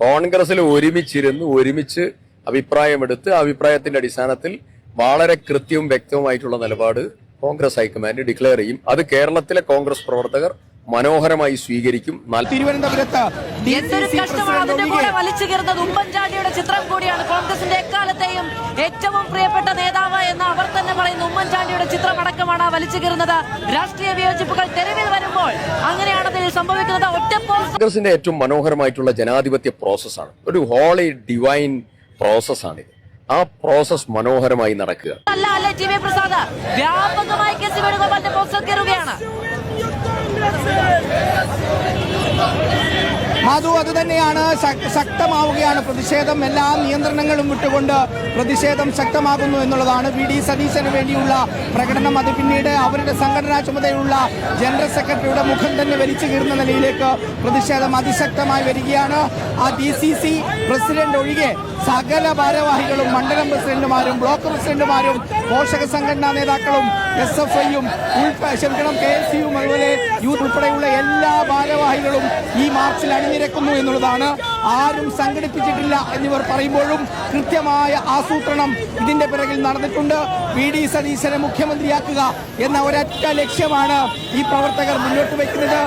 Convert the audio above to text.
കോൺഗ്രസിൽ ഒരുമിച്ച് അഭിപ്രായമെടുത്ത് അഭിപ്രായത്തിന്റെ അടിസ്ഥാനത്തിൽ വളരെ കൃത്യവും വ്യക്തവുമായിട്ടുള്ള നിലപാട് കോൺഗ്രസ് ഹൈക്കമാൻഡ് ഡിക്ലെയർ ചെയ്യും. അത് കേരളത്തിലെ കോൺഗ്രസ് പ്രവർത്തകർ മനോഹരമായി സ്വീകരിക്കും. തിരുവനന്തപുരത്ത് എന്തൊരു കഷ്ടമാണ് അതിന്റെ കൂടെ വലിച്ചു കയറുന്നത്. ഉമ്മൻചാണ്ടിയുടെ ചിത്രം കൂടിയാണ്. കോൺഗ്രസിന്റെ എക്കാലത്തെയും ഏറ്റവും പ്രിയപ്പെട്ട നേതാവ് എന്ന് അവർ തന്നെ പറയുന്ന ഉമ്മൻചാണ്ടിയുടെ ചിത്രമടക്കമാണ് വലിച്ചു കയറുന്നത്. രാഷ്ട്രീയ വിയോജിപ്പുകൾ തെരുവിൽ വരുമ്പോൾ അങ്ങനെയാണ് അതിൽ സംഭവിക്കുന്നത്. കോൺഗ്രസിന്റെ ഏറ്റവും മനോഹരമായിട്ടുള്ള ജനാധിപത്യ പ്രോസസ്സാണ്, ഒരു ഹോളി ഡിവൈൻ പ്രോസസ്സാണിത്. ആ പ്രോസസ് മനോഹരമായി നടക്കുക. അല്ല ടി വി പ്രസാദ് വ്യാപകമായി കെ.സി. വേണുഗോപാലിന്റെ പോസ്റ്റർ കയറുകയാണ്. മാധു, അത് തന്നെയാണ്, ശക്തമാവുകയാണ് പ്രതിഷേധം. എല്ലാ നിയന്ത്രണങ്ങളും വിട്ടുകൊണ്ട് പ്രതിഷേധം ശക്തമാകുന്നു എന്നുള്ളതാണ്. വി ഡി സതീശന് വേണ്ടിയുള്ള പ്രകടനം, അത് പിന്നീട് അവരുടെ സംഘടനാ ചുമതലയുള്ള ജനറൽ സെക്രട്ടറിയുടെ മുഖം തന്നെ വലിച്ചു കീറുന്ന നിലയിലേക്ക് പ്രതിഷേധം അതിശക്തമായി വരികയാണ്. ആ DCC പ്രസിഡന്റ് ഒഴികെ സകല ഭാരവാഹികളും, മണ്ഡലം പ്രസിഡന്റുമാരും ബ്ലോക്ക് പ്രസിഡന്റുമാരും പോഷക സംഘടനാ നേതാക്കളും SFIയും KSUവും അതുപോലെ യൂത്ത് ഉൾപ്പെടെയുള്ള എല്ലാ ഭാരവാഹികളും ഈ മാർച്ചിൽ അണിനിരക്കുന്നു എന്നുള്ളതാണ്. ആരും സംഘടിപ്പിച്ചിട്ടില്ല എന്നിവർ പറയുമ്പോഴും കൃത്യമായ ആസൂത്രണം ഇതിന്റെ പിറകിൽ നടന്നിട്ടുണ്ട്. വി ഡി സതീശനെ മുഖ്യമന്ത്രിയാക്കുക എന്ന ഒരൊറ്റ ലക്ഷ്യമാണ് ഈ പ്രവർത്തകർ മുന്നോട്ട് വയ്ക്കുന്നത്.